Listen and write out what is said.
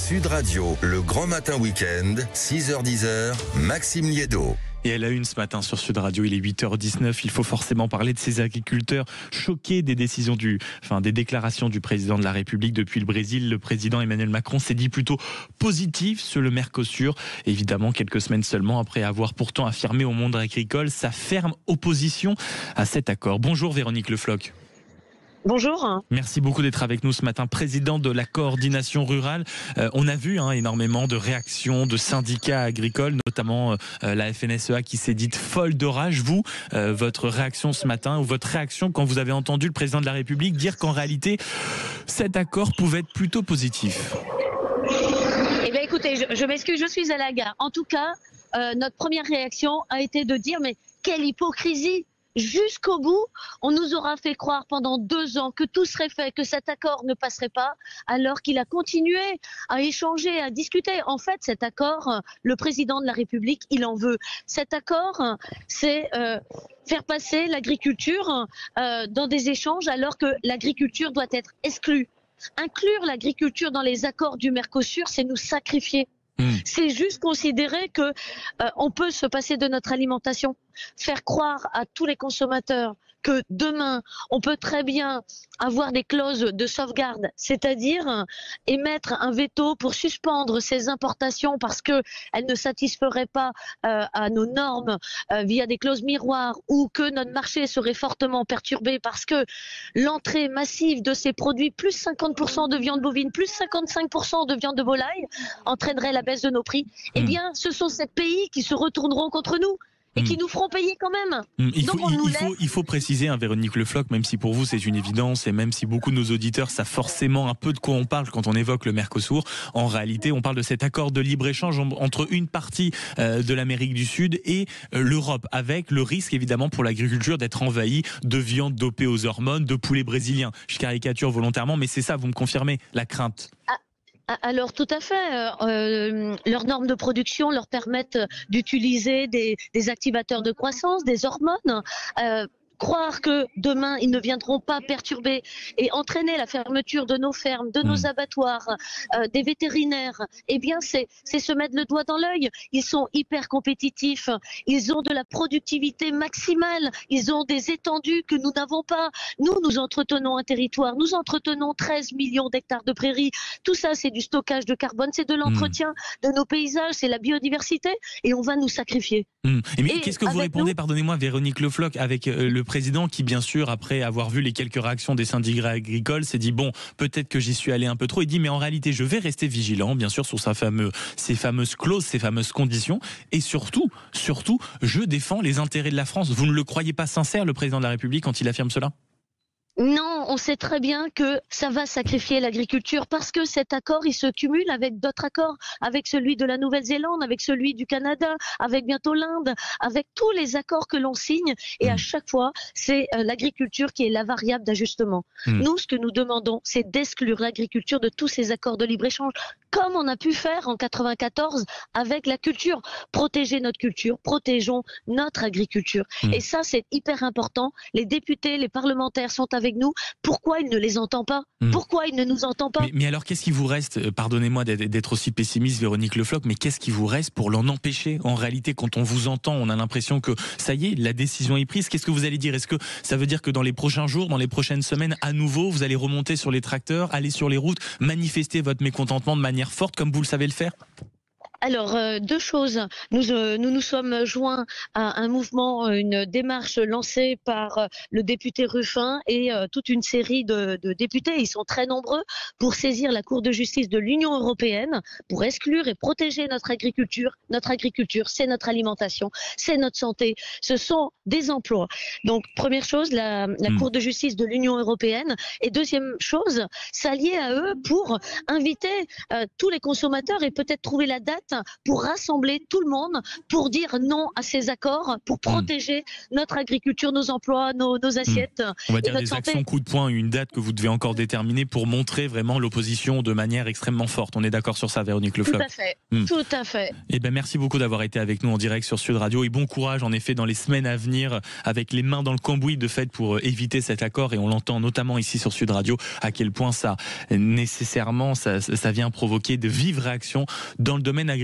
Sud Radio, le grand matin week-end, 6h-10h, Maxime Liédo. Et à la une ce matin sur Sud Radio, il est 8h19. Il faut forcément parler de ces agriculteurs choqués des des déclarations du président de la République depuis le Brésil. Le président Emmanuel Macron s'est dit plutôt positif sur le Mercosur. Évidemment, quelques semaines seulement après avoir pourtant affirmé au monde agricole sa ferme opposition à cet accord. Bonjour Véronique Le Floch. Bonjour. Merci beaucoup d'être avec nous ce matin, président de la coordination rurale. On a vu énormément de réactions de syndicats agricoles, notamment la FNSEA qui s'est dite folle de rage. Vous, votre réaction ce matin, ou votre réaction quand vous avez entendu le président de la République dire qu'en réalité, cet accord pouvait être plutôt positif? Eh bien écoutez, je m'excuse, je suis à la gare. En tout cas, notre première réaction a été de dire mais quelle hypocrisie! Jusqu'au bout, on nous aura fait croire pendant 2 ans que tout serait fait, que cet accord ne passerait pas, alors qu'il a continué à échanger, à discuter. En fait, cet accord, le président de la République, il en veut. Cet accord, c'est faire passer l'agriculture dans des échanges, alors que l'agriculture doit être exclue. Inclure l'agriculture dans les accords du Mercosur, c'est nous sacrifier. C'est juste considérer que on peut se passer de notre alimentation, faire croire à tous les consommateurs que demain on peut très bien avoir des clauses de sauvegarde, c'est-à-dire émettre un veto pour suspendre ces importations parce que elles ne satisferaient pas à nos normes via des clauses miroirs, ou que notre marché serait fortement perturbé parce que l'entrée massive de ces produits, plus 50% de viande bovine, plus 55% de viande de volaille, entraînerait la baisse de nos prix. Eh bien, ce sont ces pays qui se retourneront contre nous et qui nous feront payer quand même. Il faut préciser, Véronique Le Floch, même si pour vous c'est une évidence et même si beaucoup de nos auditeurs savent forcément un peu de quoi on parle quand on évoque le Mercosur, en réalité on parle de cet accord de libre-échange entre une partie de l'Amérique du Sud et l'Europe, avec le risque évidemment pour l'agriculture d'être envahie de viande dopée aux hormones, de poulets brésiliens. Je caricature volontairement, mais c'est ça, vous me confirmez, la crainte? Alors tout à fait, leurs normes de production leur permettent d'utiliser des activateurs de croissance, des hormones. Croire que demain ils ne viendront pas perturber et entraîner la fermeture de nos fermes, de nos abattoirs, des vétérinaires, eh bien c'est se mettre le doigt dans l'œil. Ils sont hyper compétitifs, ils ont de la productivité maximale, ils ont des étendues que nous n'avons pas. Nous entretenons un territoire, nous entretenons 13 millions d'hectares de prairies. Tout ça, c'est du stockage de carbone, c'est de l'entretien de nos paysages, c'est la biodiversité, et on va nous sacrifier. Mais qu'est-ce que vous répondez, pardonnez-moi Véronique Le Floch, avec le président qui, bien sûr, après avoir vu les quelques réactions des syndicats agricoles, s'est dit bon, peut-être que j'y suis allé un peu trop. Il dit mais en réalité, je vais rester vigilant, bien sûr, sur ces fameuses clauses, ces fameuses conditions, et surtout, je défends les intérêts de la France. Vous ne le croyez pas sincère, le président de la République, quand il affirme cela? Non, on sait très bien que ça va sacrifier l'agriculture parce que cet accord, il se cumule avec d'autres accords, avec celui de la Nouvelle-Zélande, avec celui du Canada, avec bientôt l'Inde, avec tous les accords que l'on signe, et à chaque fois, c'est l'agriculture qui est la variable d'ajustement. Nous, ce que nous demandons, c'est d'exclure l'agriculture de tous ces accords de libre-échange, comme on a pu faire en 94 avec la culture. Protéger notre culture, protégeons notre agriculture. Et ça, c'est hyper important. Les députés, les parlementaires sont avec nous. Pourquoi il ne les entend pas? Pourquoi il ne nous entend pas? Mais alors, qu'est-ce qui vous reste, pardonnez-moi d'être aussi pessimiste, Véronique Le Floch, mais qu'est-ce qui vous reste pour l'en empêcher? En réalité, quand on vous entend, on a l'impression que ça y est, la décision est prise. Qu'est-ce que vous allez dire? Est-ce que ça veut dire que dans les prochains jours, dans les prochaines semaines, à nouveau, vous allez remonter sur les tracteurs, aller sur les routes, manifester votre mécontentement de manière forte, comme vous le savez le faire? Alors, 2 choses. Nous sommes joints à un mouvement, une démarche lancée par le député Ruffin et toute une série de députés, ils sont très nombreux, pour saisir la Cour de justice de l'Union européenne, pour exclure et protéger notre agriculture. Notre agriculture, c'est notre alimentation, c'est notre santé, ce sont des emplois. Donc, première chose, la Cour de justice de l'Union européenne. Et deuxième chose, s'allier à eux pour inviter tous les consommateurs et peut-être trouver la date faite pour rassembler tout le monde, pour dire non à ces accords, pour protéger notre agriculture, nos emplois, nos assiettes. On va dire notre des santé. actions coup de poing, une date que vous devez encore déterminer pour montrer vraiment l'opposition de manière extrêmement forte. On est d'accord sur ça, Véronique Le Tout Floch? à fait, tout à fait. Eh ben, merci beaucoup d'avoir été avec nous en direct sur Sud Radio et bon courage en effet dans les semaines à venir avec les mains dans le cambouis de fait pour éviter cet accord, et on l'entend notamment ici sur Sud Radio à quel point ça nécessairement ça vient provoquer de vives réactions dans le domaine agricole.